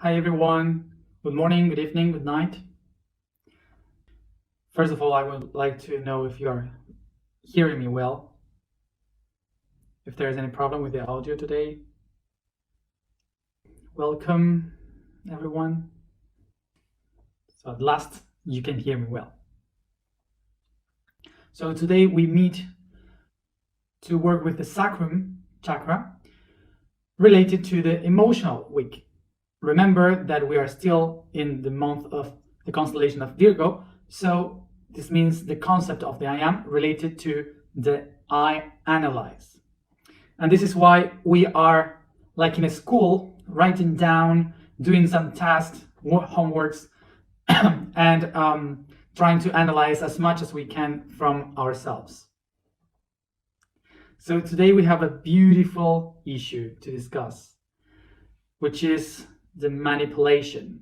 Hi everyone, good morning, good evening, good night. First of all, I would like to know if you are hearing me well, if there is any problem with the audio today. Welcome everyone. So at last you can hear me well. So today we meet to work with the sacrum chakra related to the emotional week. Remember that we are still in the month of the constellation of Virgo, so this means the concept of the I am related to the I analyze. And this is why we are like in a school, writing down, doing some tasks, homeworks, and trying to analyze as much as we can from ourselves. So today we have a beautiful issue to discuss, which is the manipulation.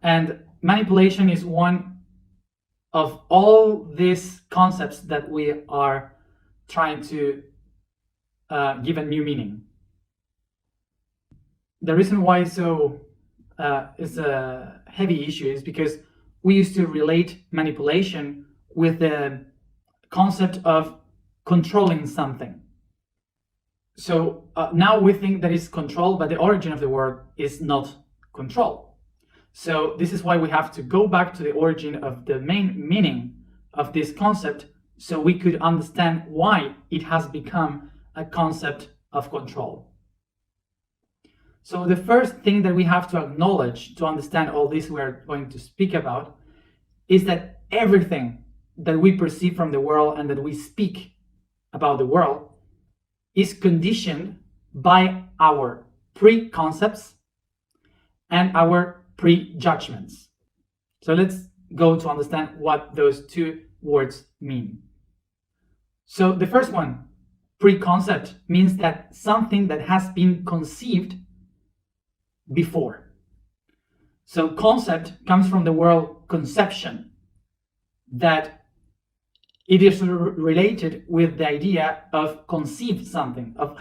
And manipulation is one of all these concepts that we are trying to give a new meaning. The reason why it's a heavy issue is because we used to relate manipulation with the concept of controlling something. So now we think that it's control, but the origin of the word is not control. So this is why we have to go back to the origin of the main meaning of this concept so we could understand why it has become a concept of control. So the first thing that we have to acknowledge to understand all this we're going to speak about is that everything that we perceive from the world and that we speak about the world is conditioned by our preconcepts and our prejudgments. So let's go to understand what those two words mean. So the first one, preconcept, means that something that has been conceived before. So concept comes from the word conception, that it is related with the idea of conceive something, of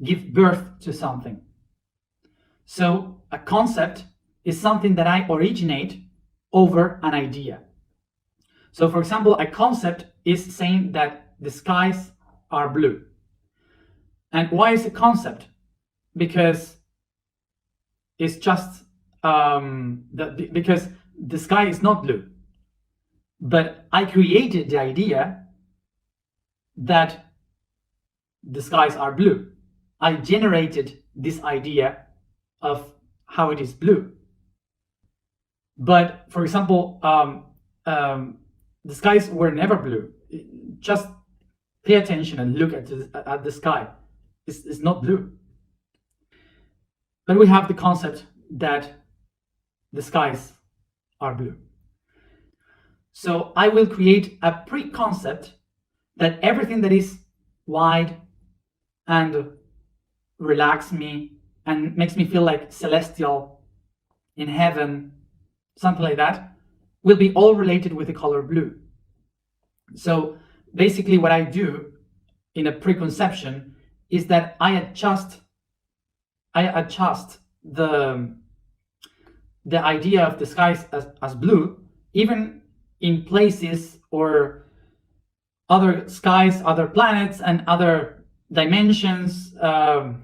give birth to something. So a concept is something that I originate over an idea. So for example, a concept is saying that the skies are blue. And why is a concept? Because it's just because the sky is not blue. But I created the idea that the skies are blue. I generated this idea of how it is blue. But for example, the skies were never blue. Just pay attention and look at the sky. It's not blue. But we have the concept that the skies are blue. So I will create a preconcept that everything that is wide and relax me and makes me feel like celestial in heaven, something like that, will be all related with the color blue. So basically what I do in a preconception is that I adjust the idea of the skies as blue, even in places or other skies, other planets, and other dimensions, other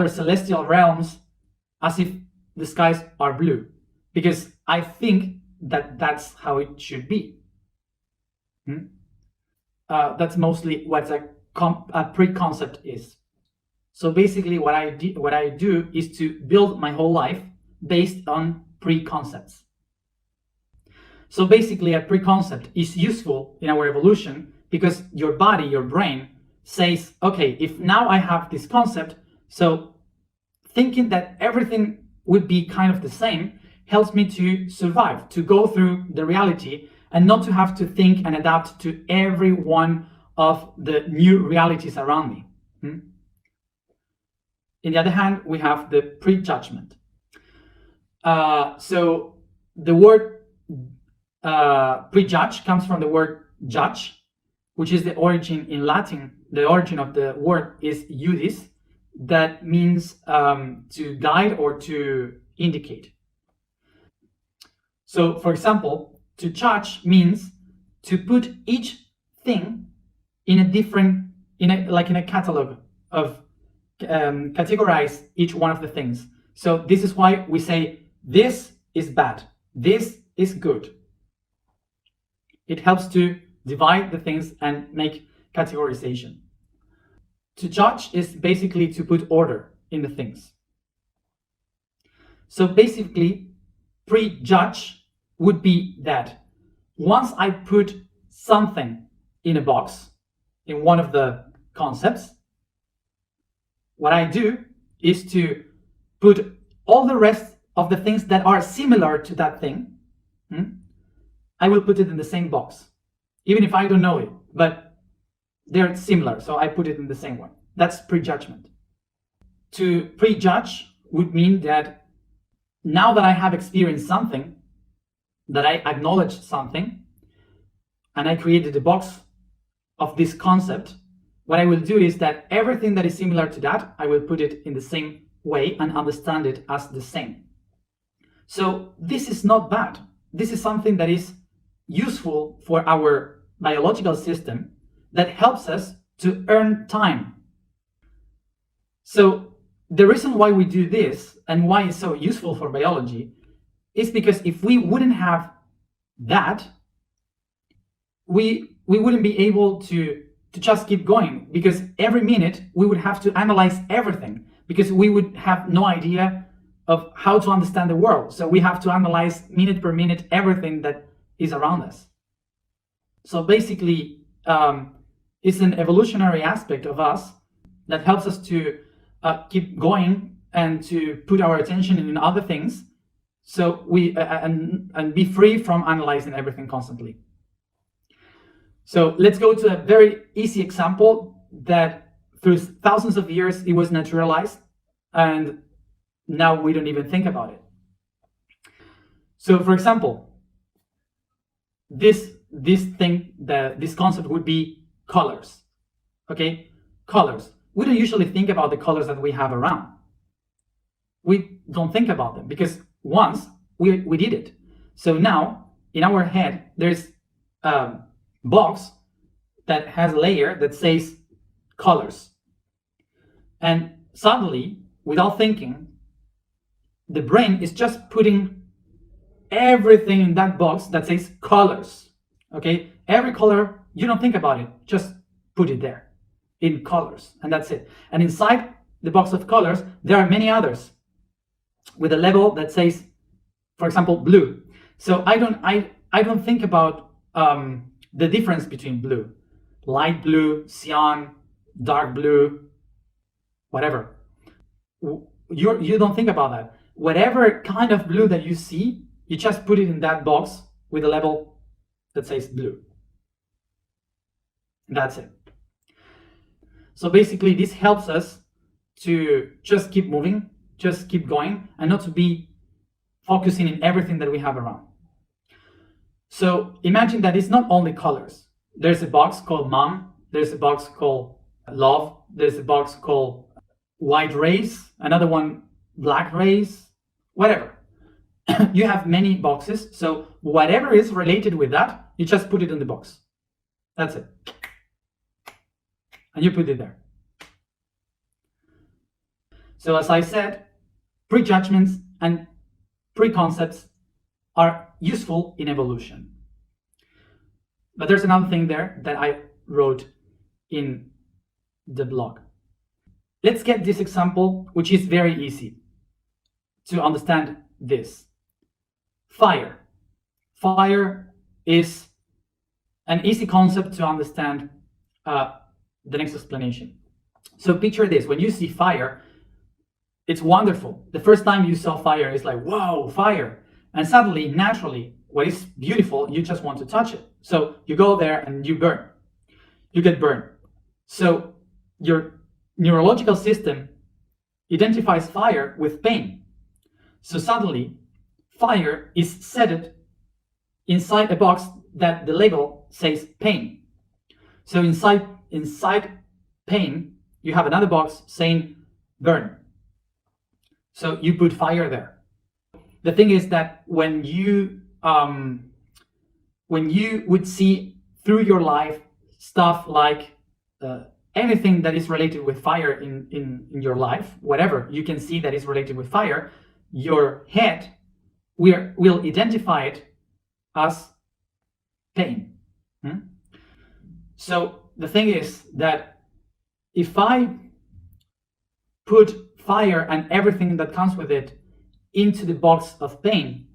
celestial realms, as if the skies are blue, because I think that that's how it should be. That's mostly what a preconcept is. So basically what I do is to build my whole life based on preconcepts. So basically a preconcept is useful in our evolution because your body, your brain says, okay, if now I have this concept, so thinking that everything would be kind of the same helps me to survive, to go through the reality and not to have to think and adapt to every one of the new realities around me. In the other hand, we have the prejudgment. So the word prejudge comes from the word judge, which is the origin in Latin. The origin of the word is iudis, that means to guide or to indicate. So, for example, to judge means to put each thing in a different, in a catalog of categorize each one of the things. So this is why we say this is bad, this is good. It helps to divide the things and make categorization. To judge is basically to put order in the things. So basically, prejudge would be that once I put something in a box, in one of the concepts, what I do is to put all the rest of the things that are similar to that thing, I will put it in the same box, even if I don't know it, but they're similar, so I put it in the same one. That's prejudgment. To prejudge would mean that now that I have experienced something, that I acknowledge something, and I created a box of this concept, what I will do is that everything that is similar to that, I will put it in the same way and understand it as the same. So this is not bad. This is something that is useful for our biological system that helps us to earn time. So the reason why we do this and why it's so useful for biology is because if we wouldn't have that, we wouldn't be able to just keep going, because every minute we would have to analyze everything, because we would have no idea of how to understand the world. So we have to analyze minute per minute everything that is around us. So basically, it's an evolutionary aspect of us that helps us to keep going and to put our attention in other things, so we and be free from analyzing everything constantly. So let's go to a very easy example that through thousands of years it was naturalized, and now we don't even think about it. So for example, this concept would be colors. Okay, colors. We don't usually think about the colors that we have around. We don't think about them because once we did it. So now in our head there's box that has a layer that says colors, and suddenly, without thinking, the brain is just putting everything in that box that says colors. Okay, every color, you don't think about it, just put it there in colors, and that's it. And inside the box of colors there are many others with a label that says, for example, blue. So I don't think about the difference between blue, light blue, cyan, dark blue, whatever. You don't think about that. Whatever kind of blue that you see, you just put it in that box with a label that says blue. That's it. So basically this helps us to just keep moving, just keep going, and not to be focusing in everything that we have around. So imagine that it's not only colors. There's a box called mom, there's a box called love, there's a box called white race, another one black race, whatever. You have many boxes, so whatever is related with that, you just put it in the box. That's it. And you put it there. So as I said, prejudgments and preconcepts are useful in evolution. But there's another thing there that I wrote in the blog. Let's get this example, which is very easy to understand this. Fire. Fire is an easy concept to understand the next explanation. So picture this, when you see fire, it's wonderful. The first time you saw fire, it's like, wow, fire. And suddenly, naturally, what is beautiful, you just want to touch it. So you go there and you burn. You get burned. So your neurological system identifies fire with pain. So suddenly, fire is set inside a box that the label says pain. So inside pain, you have another box saying burn. So you put fire there. The thing is that when you would see through your life stuff like anything that is related with fire in your life, whatever you can see that is related with fire, your head will identify it as pain. So the thing is that if I put fire and everything that comes with it into the box of pain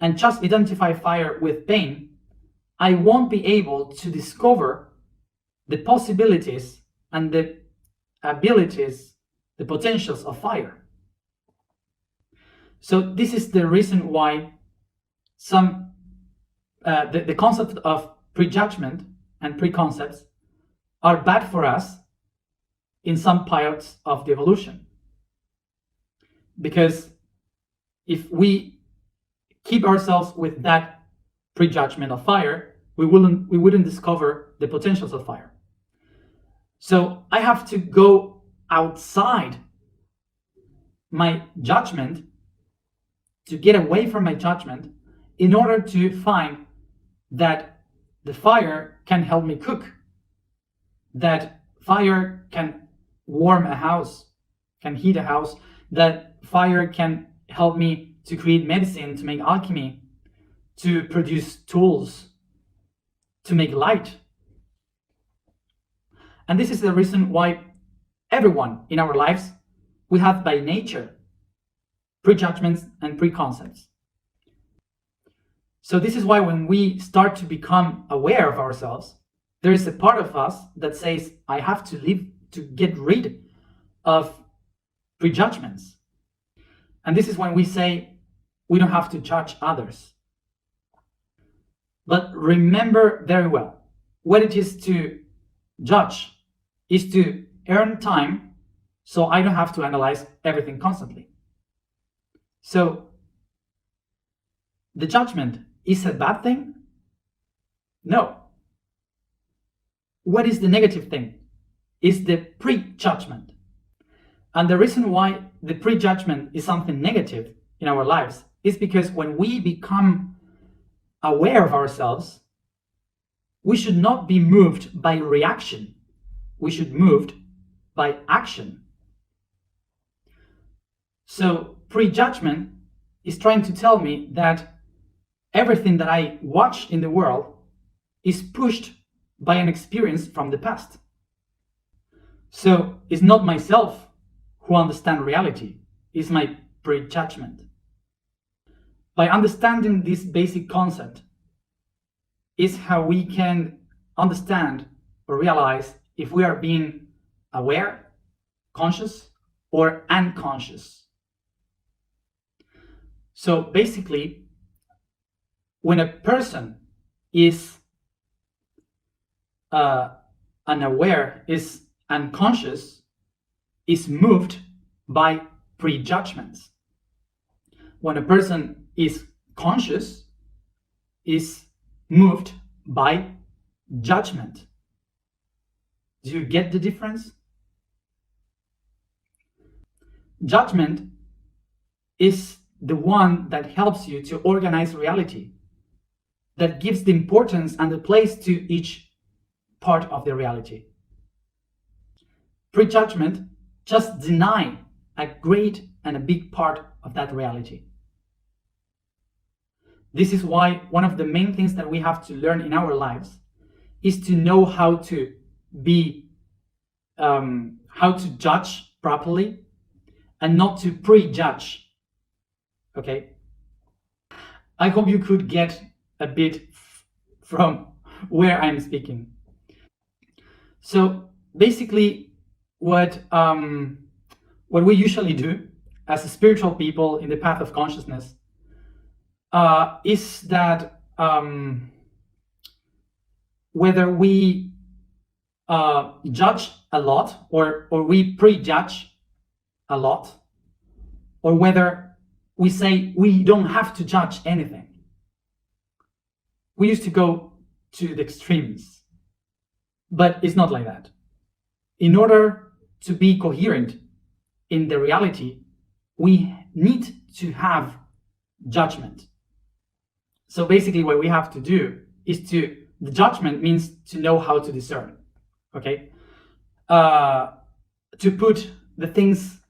and just identify fire with pain, I won't be able to discover the possibilities and the abilities, the potentials of fire. So this is the reason why the concept of prejudgment and preconcepts are bad for us in some parts of the evolution. Because if we keep ourselves with that prejudgment of fire, we wouldn't discover the potentials of fire. So I have to go outside my judgment, to get away from my judgment, in order to find that the fire can help me cook, that fire can warm a house, can heat a house, that fire can help me to create medicine, to make alchemy, to produce tools, to make light. And this is the reason why everyone in our lives, we have by nature prejudgments and preconcepts. So this is why when we start to become aware of ourselves, there is a part of us that says, I have to get rid of prejudgments. And this is when we say we don't have to judge others. But remember very well, what it is to judge is to earn time so I don't have to analyze everything constantly. So the judgment is a bad thing? No. What is the negative thing? Is the prejudgment. And the reason why the prejudgment is something negative in our lives is because when we become aware of ourselves, we should not be moved by reaction. We should be moved by action. So prejudgment is trying to tell me that everything that I watch in the world is pushed by an experience from the past. So it's not myself who understands reality, it's my prejudgment. By understanding this basic concept is how we can understand or realize if we are being aware, conscious, or unconscious. So basically, when a person is unaware, is unconscious, is moved by prejudgments. When a person is conscious, is moved by judgment. Do you get the difference? Judgment is the one that helps you to organize reality, that gives the importance and the place to each part of the reality. Prejudgment just denies a great and a big part of that reality. This is why one of the main things that we have to learn in our lives is to know how to judge properly and not to prejudge. Okay? I hope you could get a bit from where I'm speaking. So basically, what we usually do as spiritual people in the path of consciousness is that whether we judge a lot or we prejudge a lot, or whether we say we don't have to judge anything. We used to go to the extremes, but it's not like that. In order to be coherent in the reality, we need to have judgment. So basically what we have to do is the judgment means to know how to discern, okay? To put the things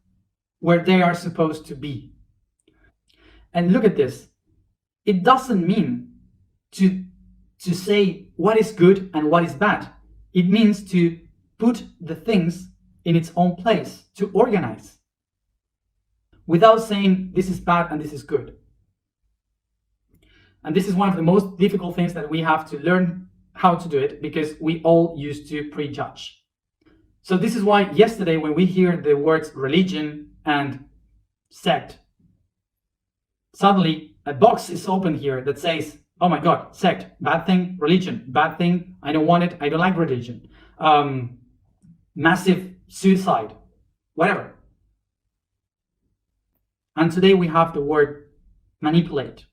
where they are supposed to be. And look at this. It doesn't mean to say what is good and what is bad. It means to put the things in its own place, to organize, without saying this is bad and this is good. And this is one of the most difficult things that we have to learn how to do it, because we all used to prejudge. So this is why yesterday when we hear the words religion and sect, suddenly a box is open here that says, oh my God, sect, bad thing, religion, bad thing, I don't want it, I don't like religion. Massive suicide, whatever. And today we have the word manipulate.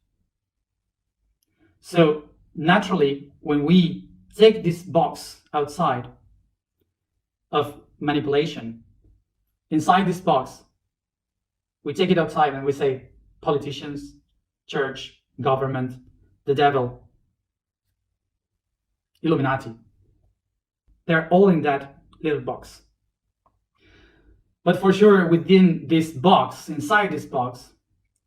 So naturally, when we take this box outside of manipulation, inside this box, we take it outside and we say politicians, church, government, the devil, Illuminati. They're all in that little box. But for sure, within this box, inside this box,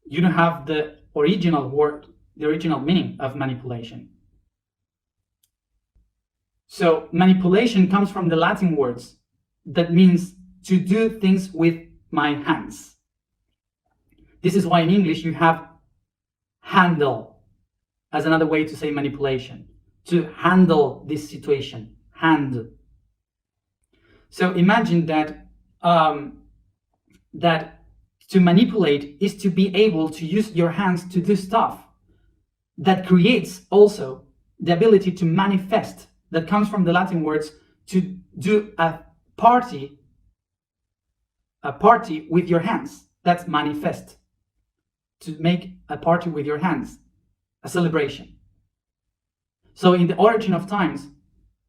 you don't have the original word, the original meaning of manipulation. So manipulation comes from the Latin words that means to do things with my hands. This is why in English you have handle as another way to say manipulation. To handle this situation, hand. So imagine that that to manipulate is to be able to use your hands to do stuff. That creates also the ability to manifest, that comes from the Latin words to do a party with your hands. That's manifest. To make a party with your hands, a celebration. So in the origin of times,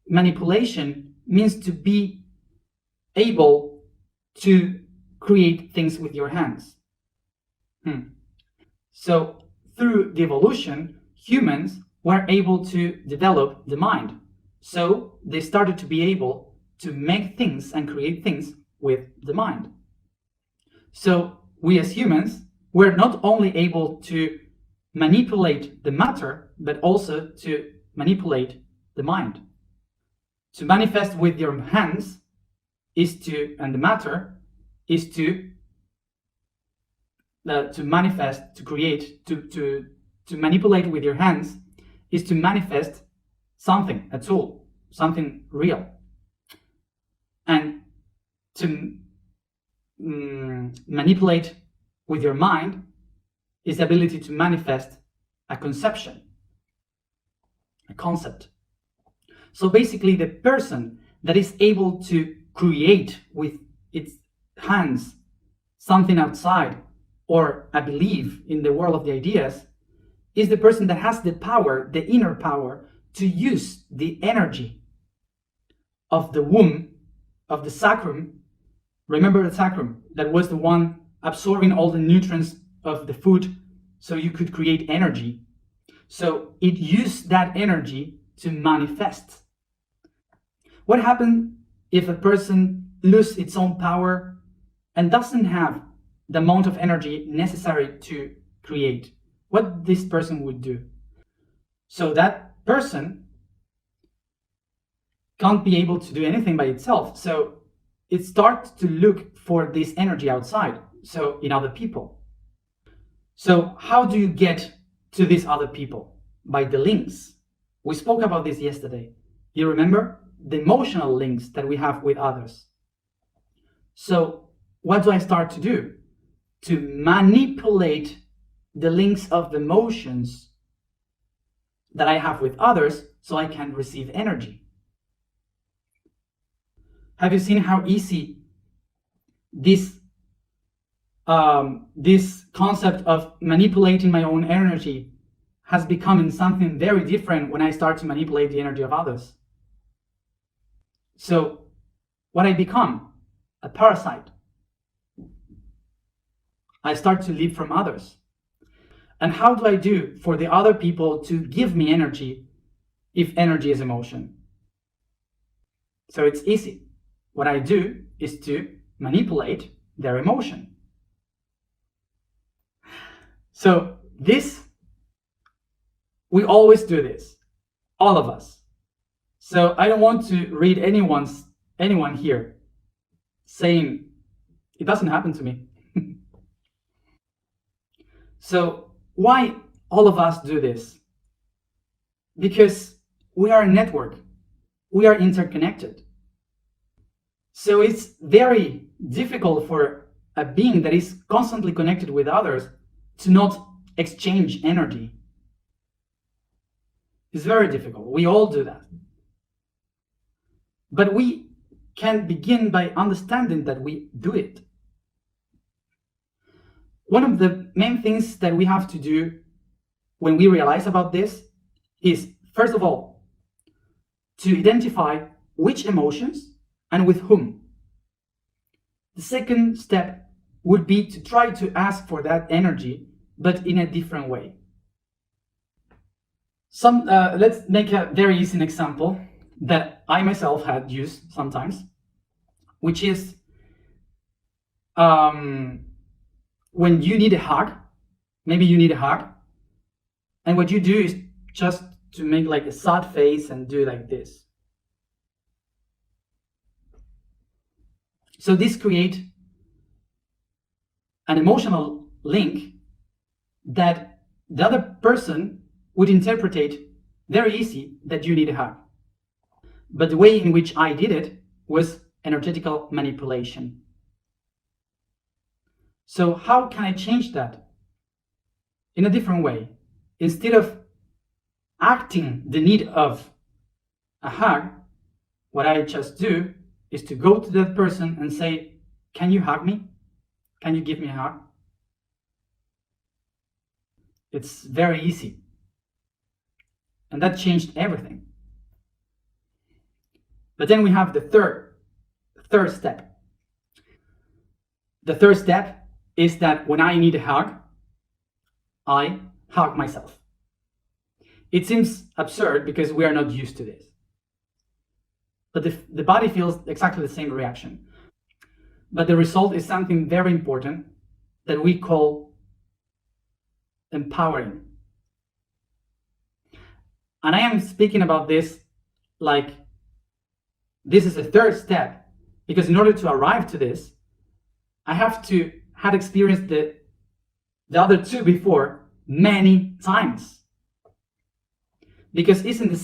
manipulation means to be able to create things with your hands. So through the evolution, humans were able to develop the mind. So they started to be able to make things and create things with the mind. So we as humans were not only able to manipulate the matter, but also to manipulate the mind. To manifest with your hands is to, and the matter is to manifest, to create, to manipulate with your hands is to manifest something, a tool, something real. And to manipulate with your mind is the ability to manifest a conception, a concept. So basically the person that is able to create with its hands something outside or a belief in the world of the ideas is the person that has the power, the inner power, to use the energy of the womb, of the sacrum. Remember the sacrum, that was the one absorbing all the nutrients of the food so you could create energy. So it used that energy to manifest. What happens if a person loses its own power and doesn't have the amount of energy necessary to create? What this person would do? So that person can't be able to do anything by itself. So it starts to look for this energy outside, so in other people. So how do you get to these other people? By the links. We spoke about this yesterday. You remember? The emotional links that we have with others. So what do I start to do? To manipulate the links of the emotions that I have with others so I can receive energy. Have you seen how easy this concept of manipulating my own energy has become in something very different when I start to manipulate the energy of others? So what I become? A parasite. I start to live from others. And how do I do for the other people to give me energy if energy is emotion? So it's easy. What I do is to manipulate their emotion. So we always do this, all of us. So I don't want to read anyone here saying it doesn't happen to me. So why all of us do this? Because we are a network. We are interconnected. So it's very difficult for a being that is constantly connected with others to not exchange energy. It's very difficult. We all do that. But we can begin by understanding that we do it. One of the main things that we have to do when we realize about this is, first of all, to identify which emotions and with whom. The second step would be to try to ask for that energy, but in a different way. Let's make a very easy example that I myself had used sometimes, which is when you need a hug, maybe you need a hug, and what you do is just to make like a sad face and do like this. So this creates an emotional link that the other person would interpret very easy that you need a hug. But the way in which I did it was energetical manipulation. So how can I change that? In a different way. Instead of acting the need of a hug, what I just do is to go to that person and say, can you hug me? Can you give me a hug? It's very easy. And that changed everything. But then we have the third step. The third step is that when I need a hug, I hug myself. It seems absurd because we are not used to this. But the body feels exactly the same reaction. But the result is something very important that we call empowering. And I am speaking about this like this is a third step, because in order to arrive to this, I have to have experienced the other two before many times. Because it's in the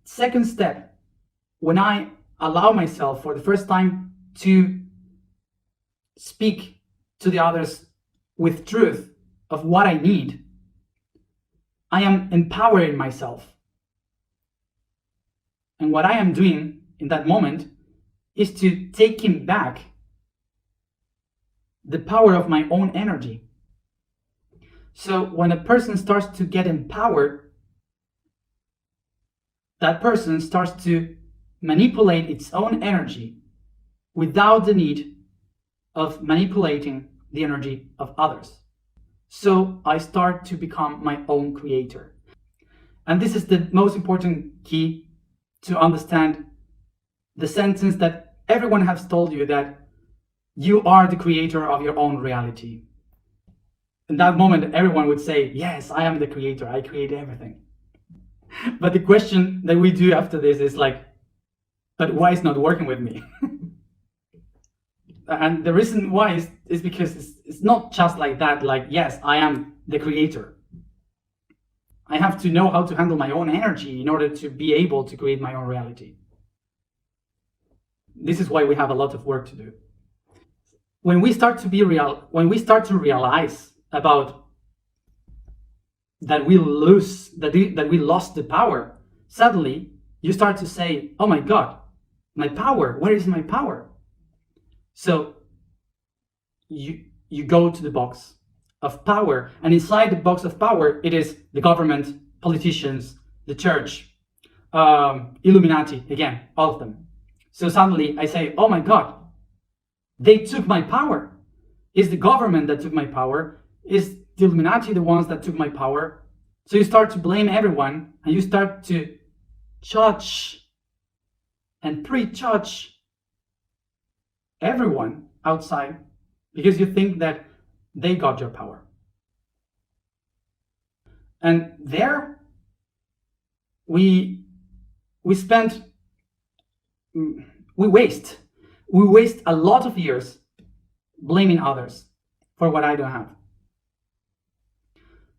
second step when I allow myself for the first time to speak to the others with truth of what I need, I am empowering myself. And what I am doing in that moment is to taking back the power of my own energy. So when a person starts to get empowered, that person starts to manipulate its own energy without the need of manipulating the energy of others. So I start to become my own creator. And this is the most important key to understand the sentence that everyone has told you, that you are the creator of your own reality. In that moment, everyone would say, yes, I am the creator, I create everything. But the question that we do after this is like, but why is it not working with me? And the reason why is because it's not just like that, like, yes, I am the creator. I have to know how to handle my own energy in order to be able to create my own reality. This is why we have a lot of work to do. When we start to realize about that we lost the power, suddenly you start to say, oh my God, my power, where is my power? So you go to the box of power, and inside the box of power, it is the government, politicians, the church, Illuminati, again, all of them. So suddenly I say, oh my God, they took my power. Is the government that took my power? Is the Illuminati the ones that took my power? So you start to blame everyone, and you start to judge and prejudge everyone outside because you think that they got your power. And there we spend, we waste a lot of years blaming others for what I don't have.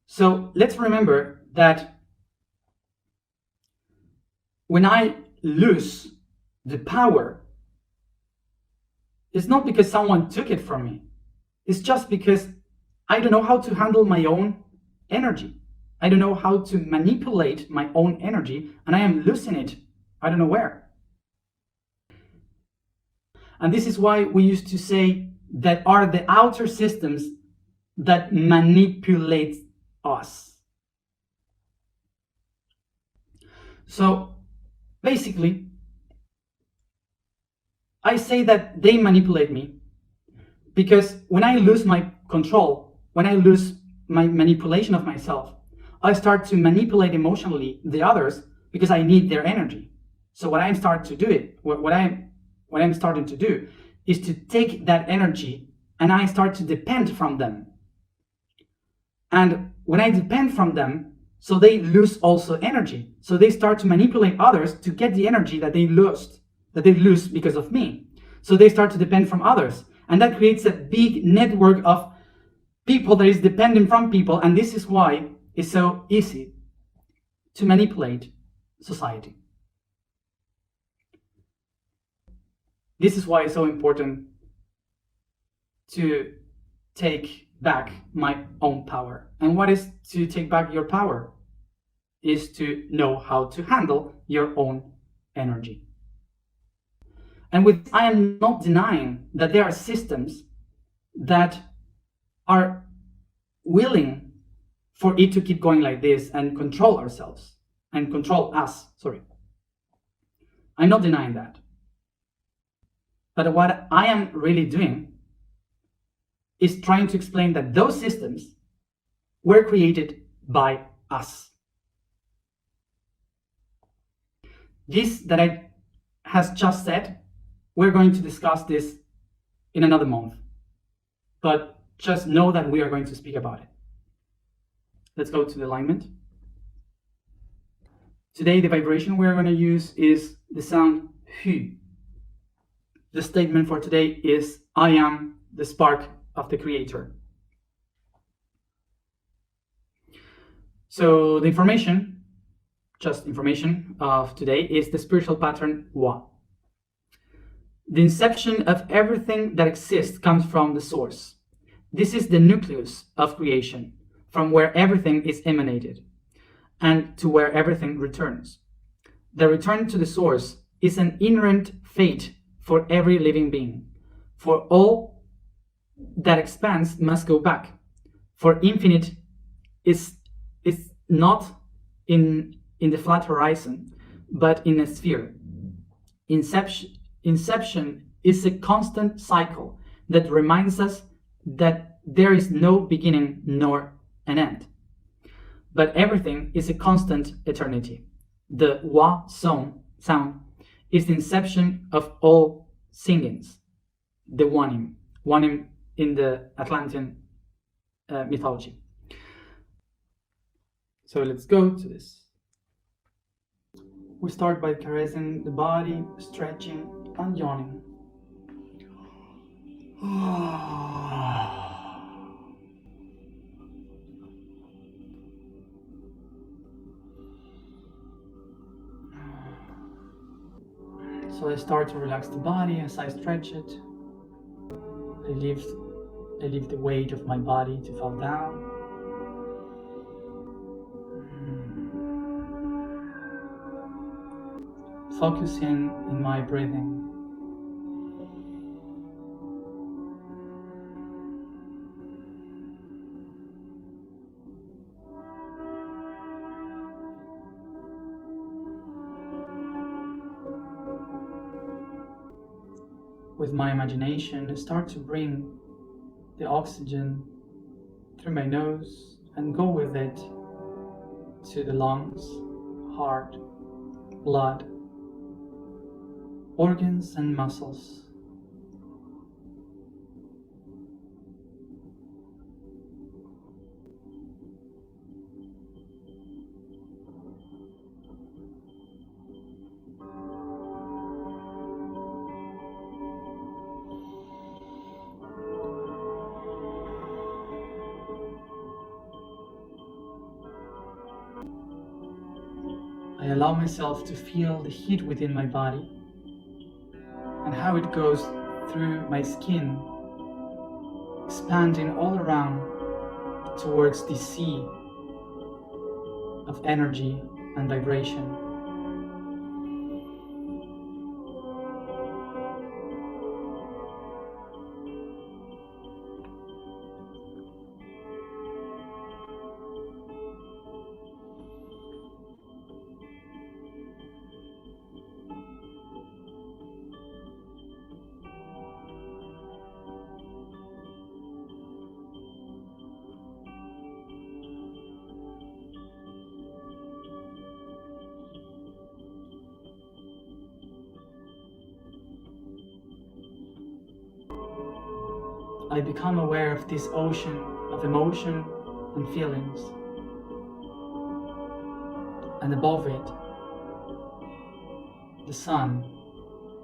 So let's remember that when I lose the power, it's not because someone took it from me. It's just because I don't know how to handle my own energy. I don't know how to manipulate my own energy, and I am losing it. I don't know where. And this is why we used to say that are the outer systems that manipulate us. So basically, I say that they manipulate me because when I lose my control, when I lose my manipulation of myself, I start to manipulate emotionally the others because I need their energy. So what I'm starting to do is to take that energy and I start to depend from them. And when I depend from them, so they lose also energy. So they start to manipulate others to get the energy that they lose because of me. So they start to depend from others. And that creates a big network of people that is dependent from people. And this is why it's so easy to manipulate society. This is why it's so important to take back my own power. And what is to take back your power? Is to know how to handle your own energy. And with I am not denying that there are systems that are willing for it to keep going like this and control ourselves and control us. Sorry. I'm not denying that. But what I am really doing is trying to explain that those systems were created by us. This that I has just said, we're going to discuss this in another month. But just know that we are going to speak about it. Let's go to the alignment. Today, the vibration we're going to use is the sound Hu. The statement for today is, I am the spark of the Creator. So the information of today is the spiritual pattern Wa. The inception of everything that exists comes from the source. This is the nucleus of creation, from where everything is emanated, and to where everything returns. The return to the source is an inherent fate for every living being. For all that expands must go back. For infinite is not in the flat horizon, but in a sphere. Inception is a constant cycle that reminds us that there is no beginning nor an end. But everything is a constant eternity. The Wa sound is the inception of all singings, the Wanim in the Atlantean mythology. So let's go to this. We start by caressing the body, stretching and yawning. So I start to relax the body as I stretch it. I leave the weight of my body to fall down. Focusing in my breathing. With my imagination, I start to bring the oxygen through my nose and go with it to the lungs, heart, blood, organs and muscles. I allow myself to feel the heat within my body and how it goes through my skin, expanding all around towards the sea of energy and vibration. I become aware of this ocean of emotion and feelings, and above it, the sun,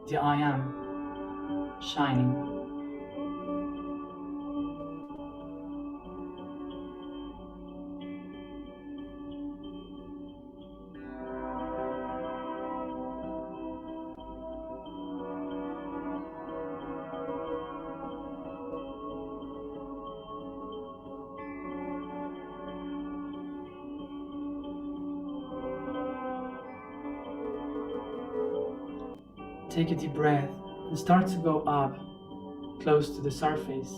the I Am, shining. Take a deep breath and start to go up, close to the surface,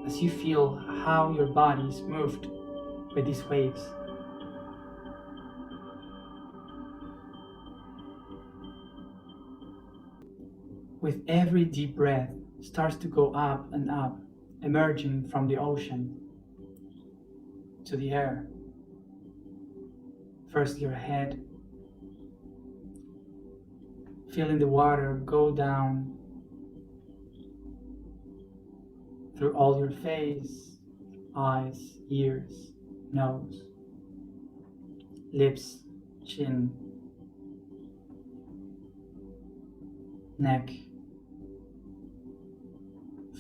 as you feel how your body is moved by these waves. With every deep breath, starts to go up and up, emerging from the ocean to the air. First your head, feeling the water go down through all your face, eyes, ears, nose, lips, chin, neck.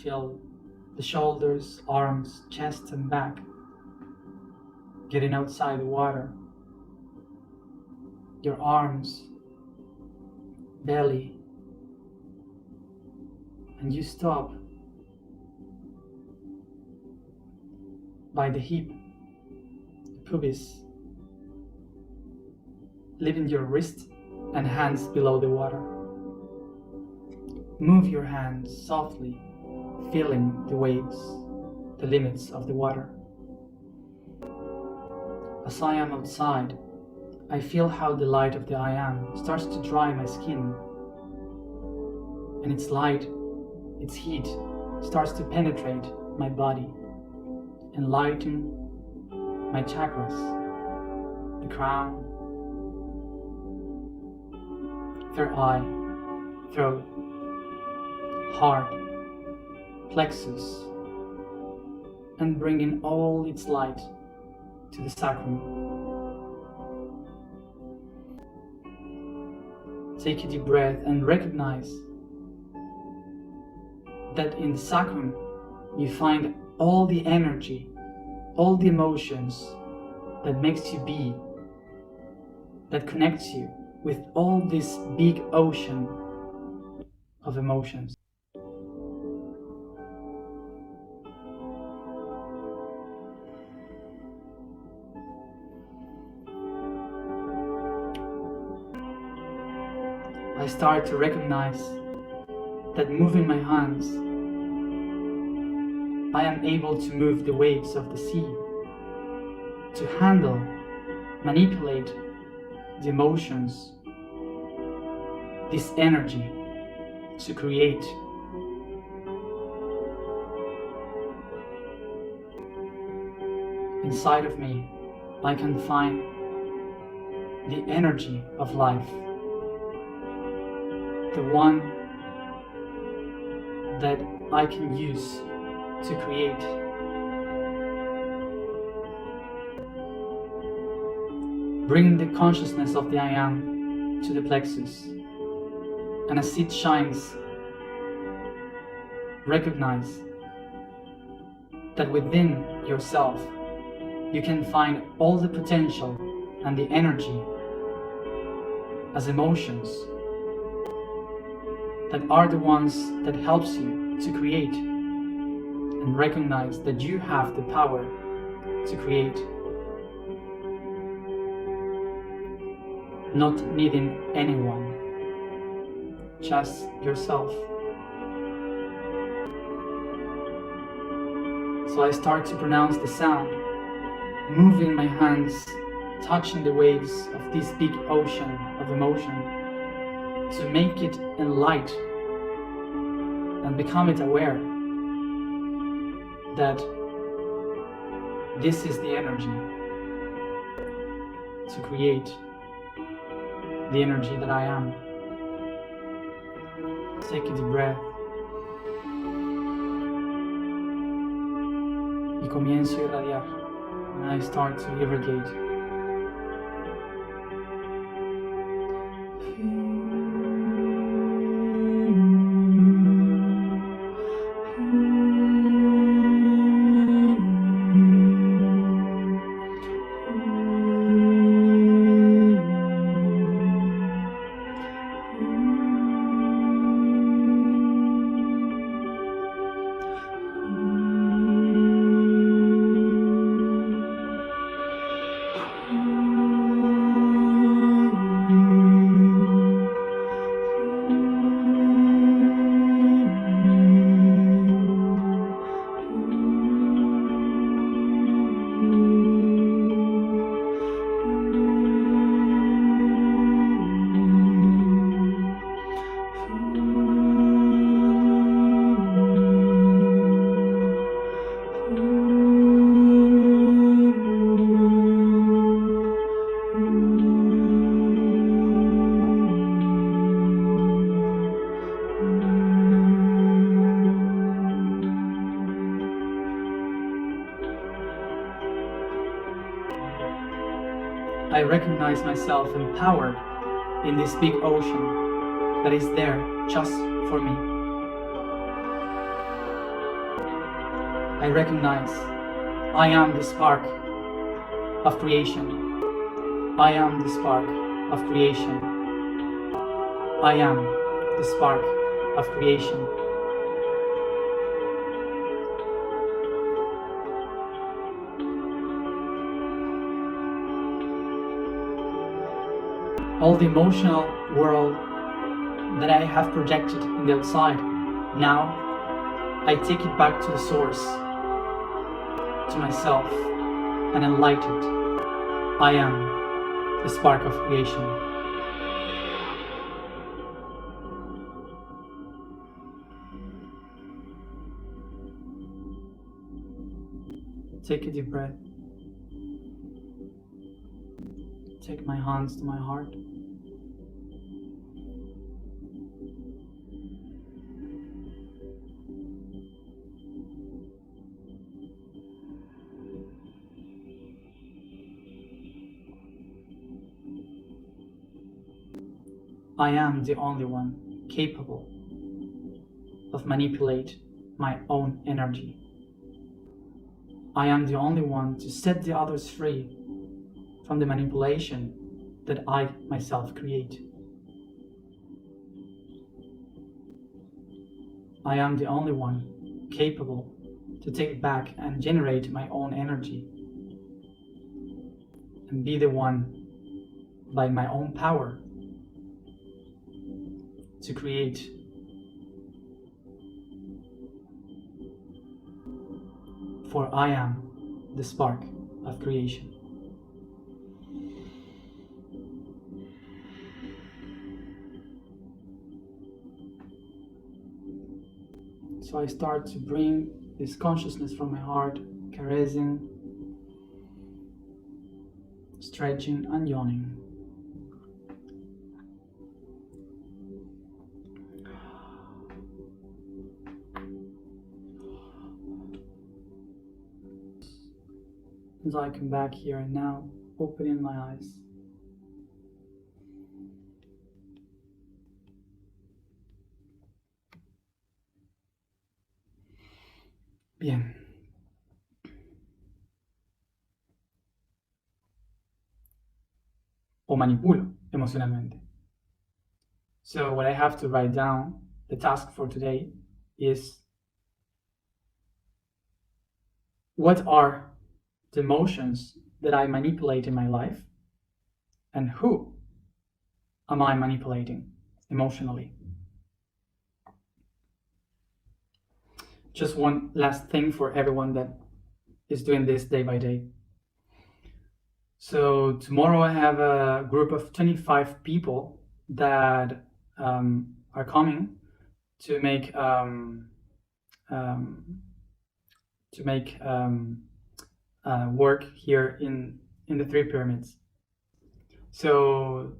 Feel the shoulders, arms, chest and back getting outside the water. Your arms, belly, and you stop by the hip, the pubis, leaving your wrist and hands below the water. Move your hands softly, feeling the waves, the limits of the water. As I am outside, I feel how the light of the I Am starts to dry my skin, and its light, its heat, starts to penetrate my body and lighten my chakras, the crown, third eye, throat, heart, plexus, and bringing all its light to the sacrum. Take a deep breath and recognize that in the sacrum you find all the energy, all the emotions that makes you be, that connects you with all this big ocean of emotions. I start to recognize that moving my hands, I am able to move the waves of the sea, to handle, manipulate the emotions, this energy, to create. inside of me, I can find the energy of life, the one that I can use to create. Bringing the consciousness of the I Am to the plexus, and as it shines, recognize that within yourself you can find all the potential and the energy as emotions that are the ones that helps you to create, and recognize that you have the power to create, not needing anyone, just yourself. So I start to pronounce the sound, moving my hands, touching the waves of this big ocean of emotion, to make it enlight and become it aware that this is the energy to create the energy that I am. Take a deep breath y comienzo a irradiar, and I start to irrigate. I recognize myself empowered in this big ocean that is there just for me. I recognize I am the spark of creation. I am the spark of creation. I am the spark of creation. All the emotional world that I have projected in the outside, now I take it back to the source, to myself, and enlight it. I am the spark of creation. Take a deep breath. Take my hands to my heart. I am the only one capable of manipulate my own energy. I am the only one to set the others free from the manipulation that I myself create. I am the only one capable to take back and generate my own energy and be the one by my own power to create. For I am the spark of creation. So I start to bring this consciousness from my heart, caressing stretching and yawning. As I come back here and now, opening my eyes. Bien. O manipulo emocionalmente. So what I have to write down, the task for today, is what are the emotions that I manipulate in my life, and who am I manipulating emotionally? Just one last thing for everyone that is doing this day by day. So tomorrow I have a group of 25 people that are coming to make work here in the three pyramids. So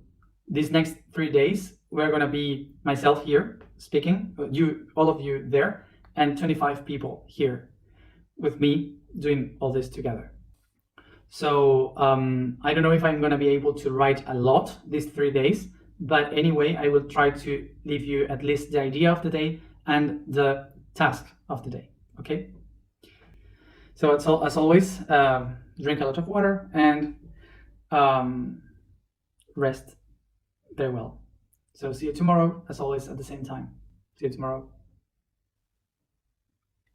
these next 3 days we're gonna be myself here speaking, all of you there, and 25 people here with me doing all this together. So I don't know if I'm gonna be able to write a lot these 3 days, but anyway, I will try to leave you at least the idea of the day and the task of the day, okay? So as always, drink a lot of water and rest very well. So see you tomorrow, as always, at the same time. See you tomorrow.